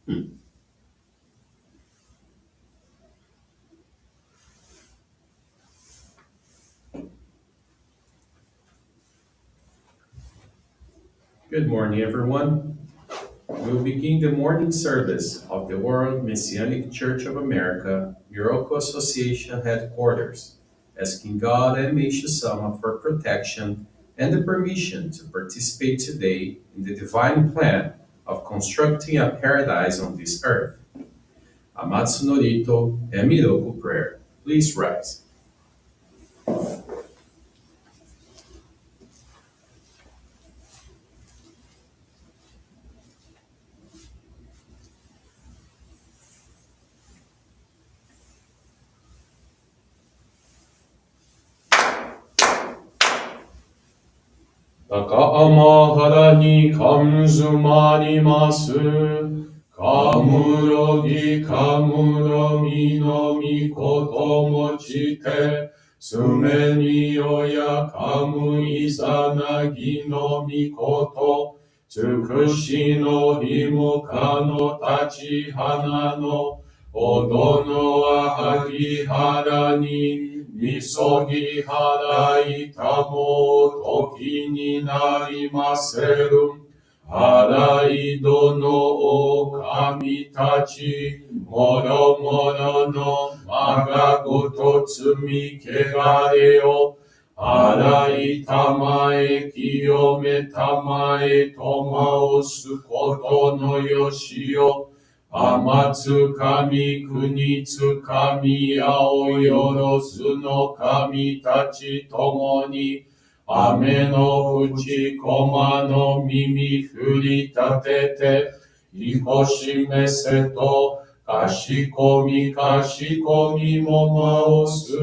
Good morning, everyone. We'll begin the morning service of the World Messianic Church of America, Miroku Association headquarters, asking God and Meishu-sama for protection and the permission to participate today in the divine plan of constructing a paradise on this earth. Amatsu-Norito and Miroku Prayer. Please rise. 高天原にかむずまります。かむろぎかむろみのみこともちて、すめによやかむいざなぎのみこと、つくしのひもかの立ち花の、おどのあはぎはらに、みそぎ払いたも時になりませる。払いどのお神たち、もろもろのまがごと罪けがれを、払いたまえ清めたまえとまおすことのよしを、天つ神国つ神青よろずの神たちともに、雨の淵駒の耳振り立てて、いこしめせと、かしこみかしこみも回す。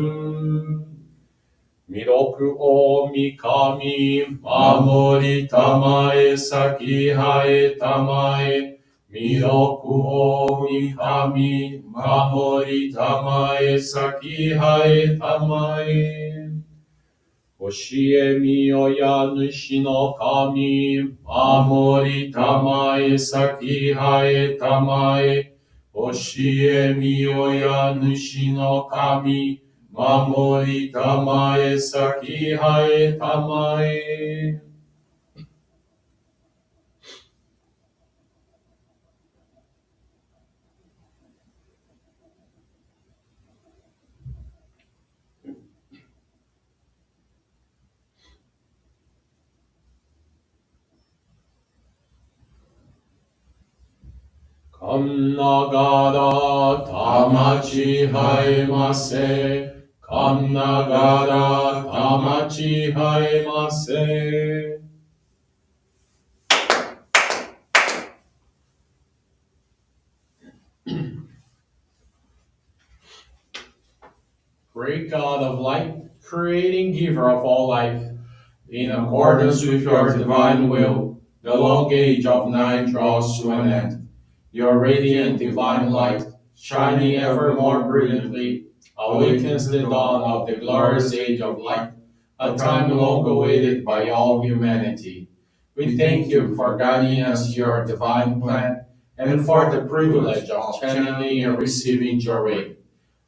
弥勒大神、守りたまえ、先生えたまえ、弥勒大神、守りたまえ、先生えたまえ。教えみよや主の神、守りたまえ、先生えたまえ。教えみよや主の神、守りたまえ、先生えたまえ。かんながらたまちはえませ。かんながらたまちはえませ。Great God of light, creating giver of all life, in accordance with your divine will, the long age of night draws to an end. Your radiant divine light, shining ever more brilliantly, awakens the dawn of the glorious age of light, a time long awaited by all humanity. We thank you for guiding us to your divine plan and for the privilege of channeling and receiving Johrei.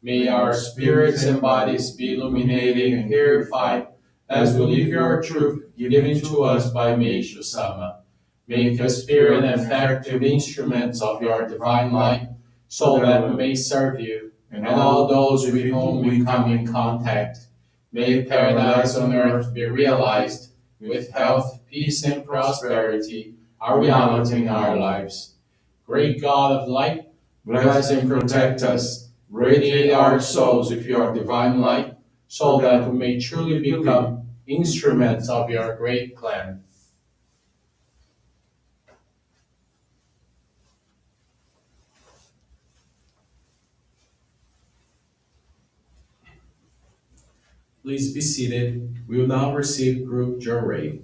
May our spirits and bodies be illuminated and purified as we live your truth given to us by Meishu-sama. Make us pure and effective instruments of your divine light, so that we may serve you and all those with whom we come in contact. May paradise on earth be realized, with health, peace, and prosperity, our reality in our lives. Great God of light, bless and protect us. Radiate our souls with your divine light, so that we may truly become instruments of your great plan. Please be seated. We will now receive group Johrei.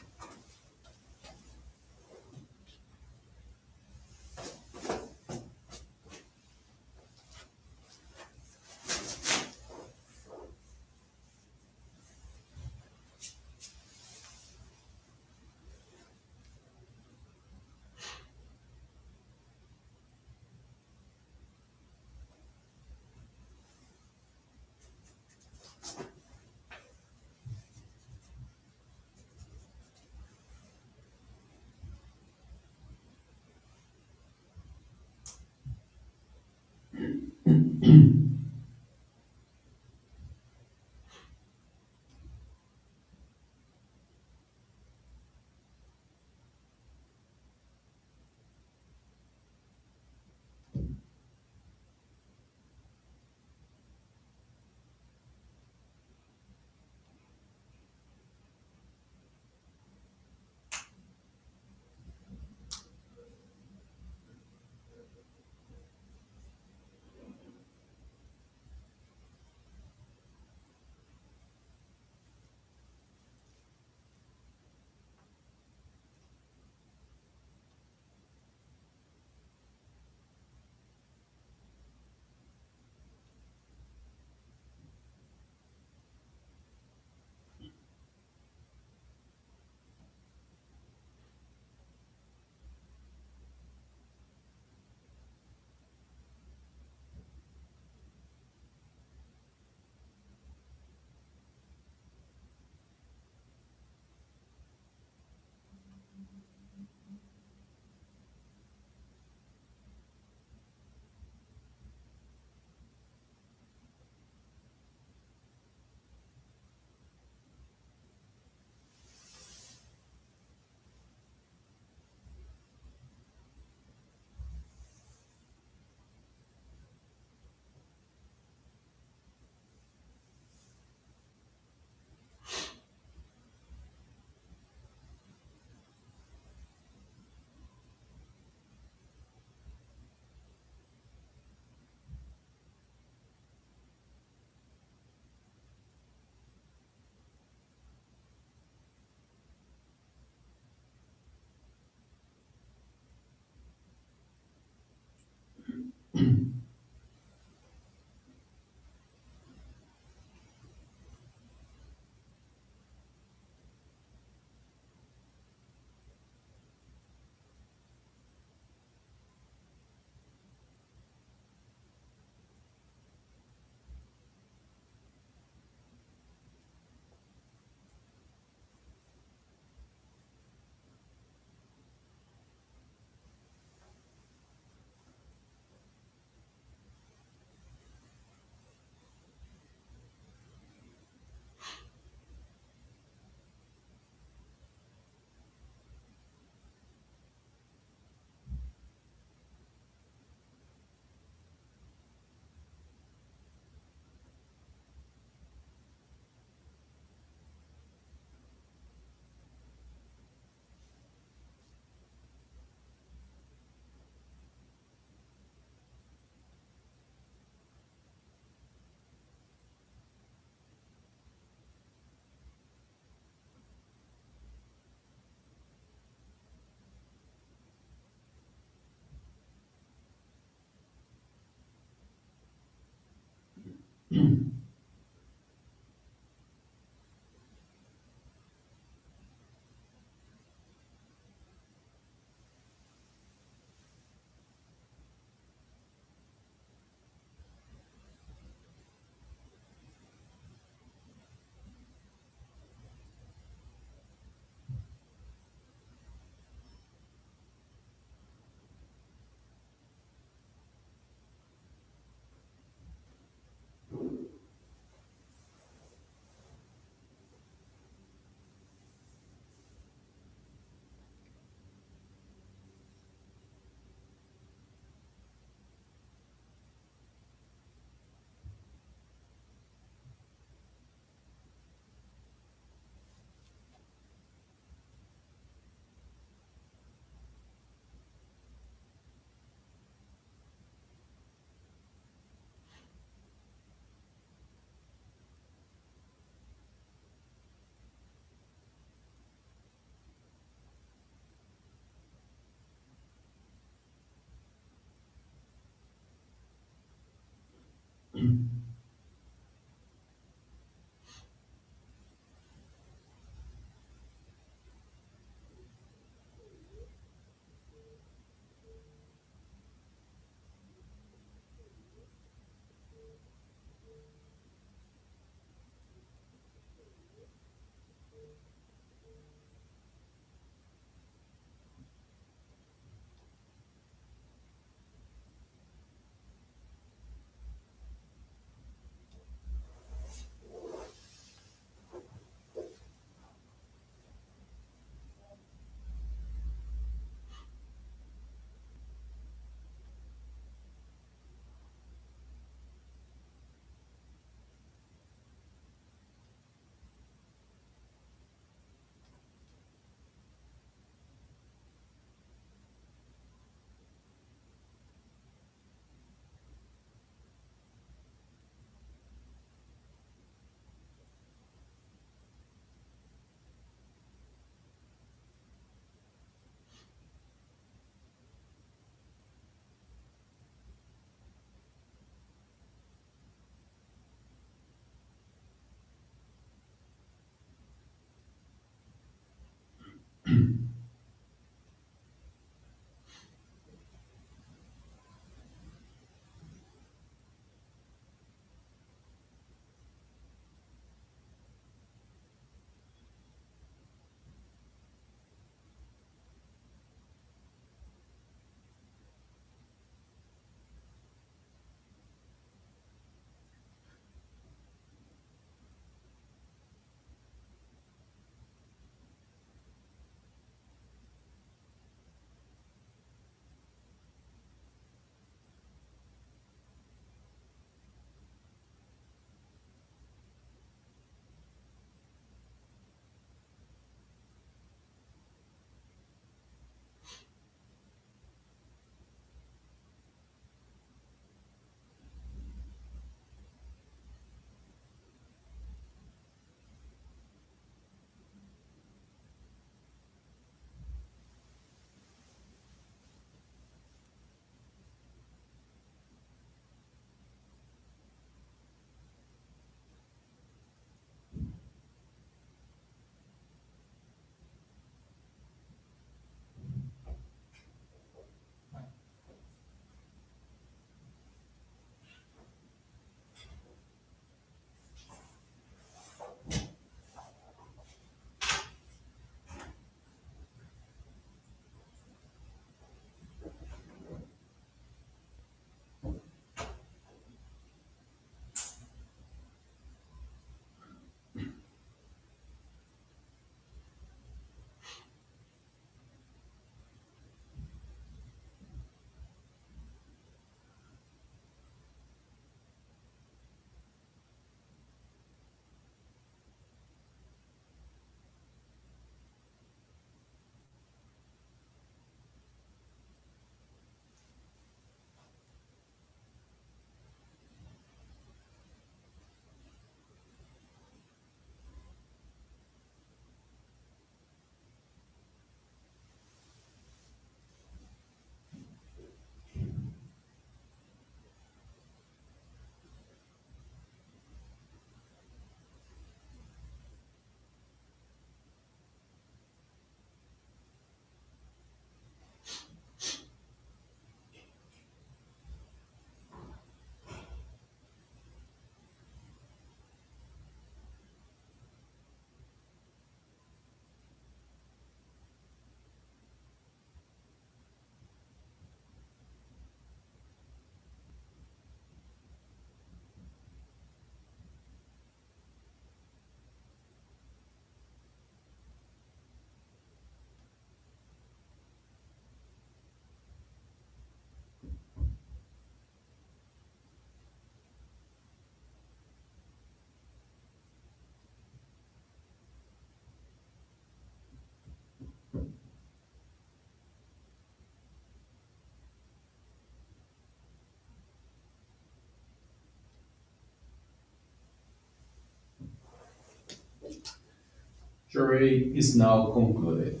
Johrei is now concluded.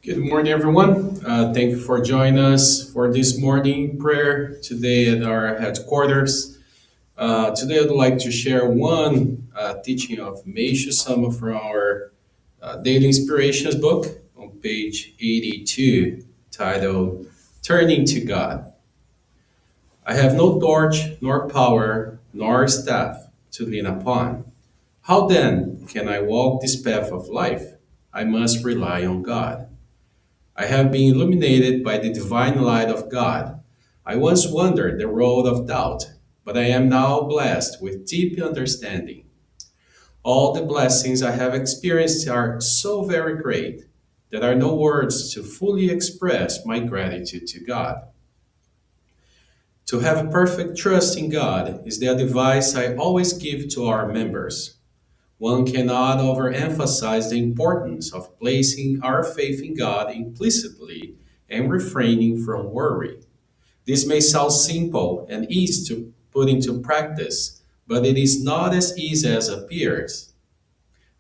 Good morning, everyone. Thank you for joining us for this morning prayer today at our headquarters. Today, I'd like to share one teaching of Meishu-sama from our Daily Inspirations book on page 82, titled Turning to God. I have no torch, nor power, nor staff to lean upon. How then can I walk this path of life? I must rely on God. I have been illuminated by the divine light of God. I once wandered the road of doubt, but I am now blessed with deep understanding. All the blessings I have experienced are so very great that there are no words to fully express my gratitude to God. To have perfect trust in God is the advice I always give to our members. One cannot overemphasize the importance of placing our faith in God implicitly and refraining from worry. This may sound simple and easy to put into practice, but it is not as easy as appears.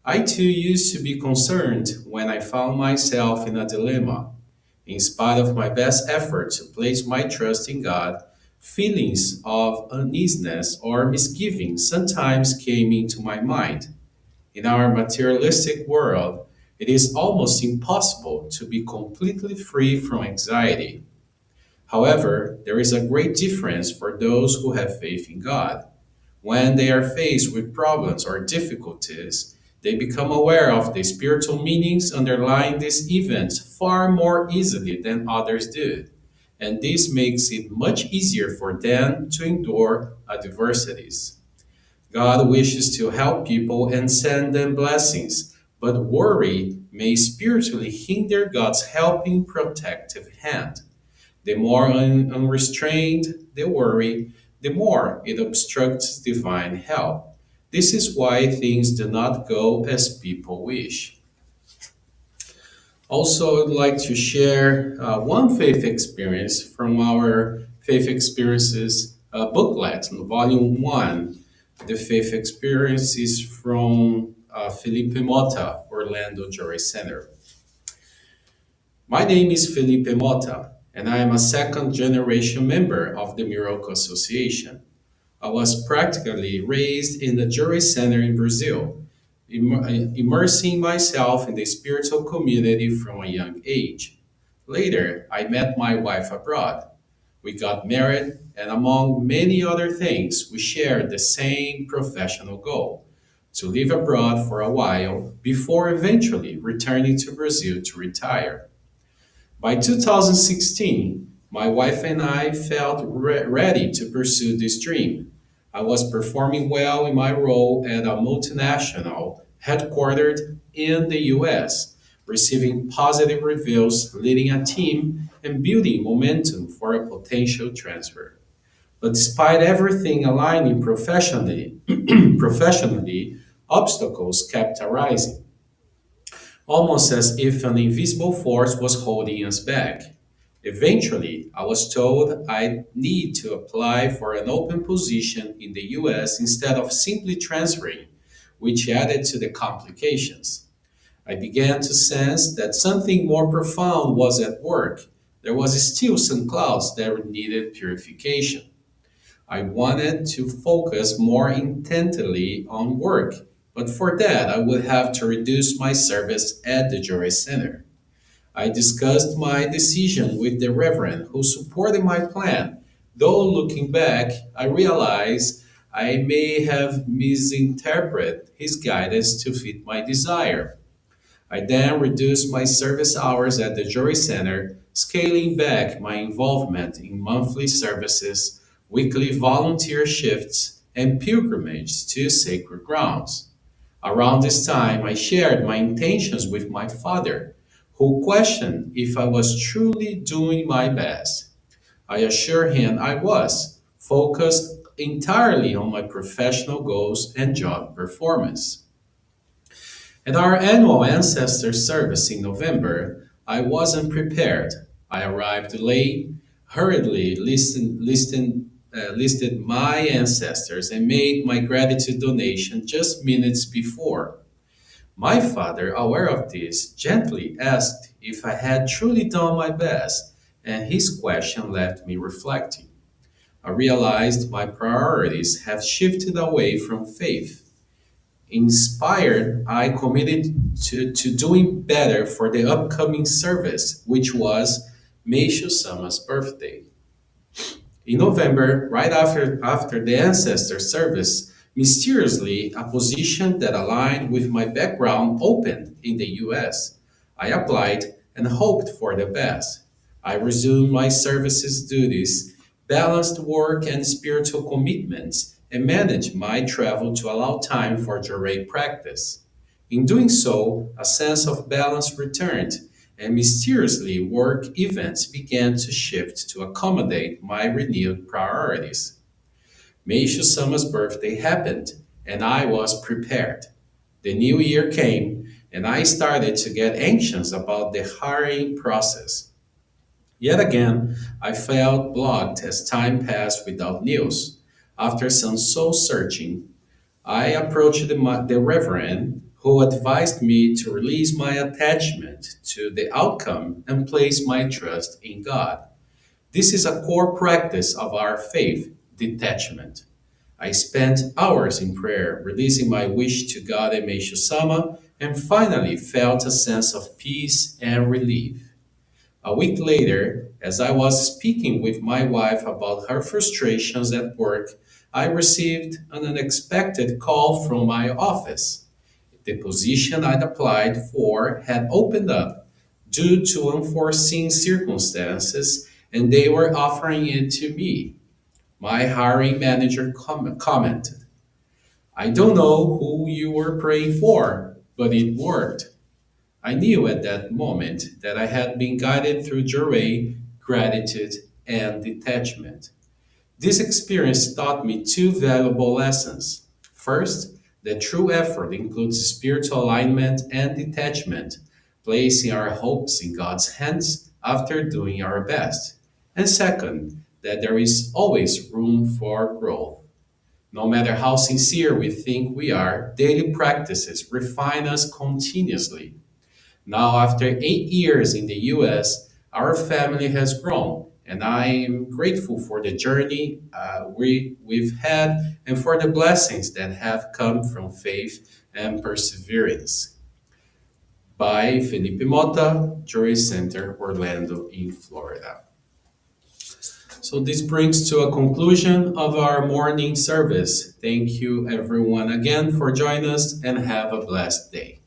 I too used to be concerned when I found myself in a dilemma. In spite of my best effort to place my trust in God, feelings of uneasiness or misgiving sometimes came into my mind. In our materialistic world, it is almost impossible to be completely free from anxiety. However, there is a great difference for those who have faith in God. When they are faced with problems or difficulties, they become aware of the spiritual meanings underlying these events far more easily than others do. And this makes it much easier for them to endure adversities. God wishes to help people and send them blessings, but worry may spiritually hinder God's helping protective hand. The more unrestrained the worry, the more it obstructs divine help. This is why things do not go as people wish. Also, I'd like to share one faith experience from our Faith Experiences booklet, Volume 1. The faith experience is from Felipe Mota, Orlando Johrei Center. My name is Felipe Mota, and I am a second generation member of the Miroku Association. I was practically raised in the Johrei Center in Brazil, immersing myself in the spiritual community from a young age. Later, I met my wife abroad. We got married, and among many other things, we shared the same professional goal to live abroad for a while before eventually returning to Brazil to retire. By 2016, my wife and I felt ready to pursue this dream. I was performing well in my role at a multinational headquartered in the US, receiving positive reviews, leading a team, and building momentum for a potential transfer. But despite everything aligning professionally, obstacles kept arising, almost as if an invisible force was holding us back. Eventually, I was told I'd need to apply for an open position in the US instead of simply transferring, which added to the complications. I began to sense that something more profound was at work. There was still some clouds that needed purification. I wanted to focus more intently on work, but for that I would have to reduce my service at the Johrei Center. I discussed my decision with the Reverend who supported my plan, though looking back, I realize I may have misinterpreted his guidance to fit my desire. I then reduced my service hours at the Jury Center, scaling back my involvement in monthly services, weekly volunteer shifts, and pilgrimage to sacred grounds. Around this time, I shared my intentions with my father, who questioned if I was truly doing my best. I assured him I was, focused entirely on my professional goals and job performance. At our annual ancestor service in November, I wasn't prepared. I arrived late, hurriedly listed my ancestors, and made my gratitude donation just minutes before. My father, aware of this, gently asked if I had truly done my best, and his question left me reflecting. I realized my priorities have shifted away from faith. Inspired, I committed to doing better for the upcoming service, which was Meishu-sama's birthday. In November, right after the ancestor service, mysteriously, a position that aligned with my background opened in the US. I applied and hoped for the best. I resumed my services duties, balanced work and spiritual commitments, and managed my travel to allow time for Johrei practice. In doing so, a sense of balance returned, and mysteriously work events began to shift to accommodate my renewed priorities. Meishu-sama's birthday happened, and I was prepared. The new year came, and I started to get anxious about the hiring process. Yet again, I felt blocked as time passed without news. After some soul searching, I approached the Reverend, who advised me to release my attachment to the outcome and place my trust in God. This is a core practice of our faith, detachment. I spent hours in prayer, releasing my wish to God and Meishu-sama, and finally felt a sense of peace and relief. A week later, as I was speaking with my wife about her frustrations at work, I received an unexpected call from my office. The position I'd applied for had opened up due to unforeseen circumstances, and they were offering it to me. My hiring manager commented, "I don't know who you were praying for, but it worked." I knew at that moment that I had been guided through Johrei, gratitude, and detachment. This experience taught me two valuable lessons. First, that true effort includes spiritual alignment and detachment, placing our hopes in God's hands after doing our best. And second, that there is always room for growth. No matter how sincere we think we are, daily practices refine us continuously. Now, after 8 years in the US, our family has grown, and I am grateful for the journey we've had and for the blessings that have come from faith and perseverance. By Felipe Mota, Joy Center, Orlando, in Florida. So, this brings to a conclusion of our morning service. Thank you, everyone, again for joining us, and have a blessed day.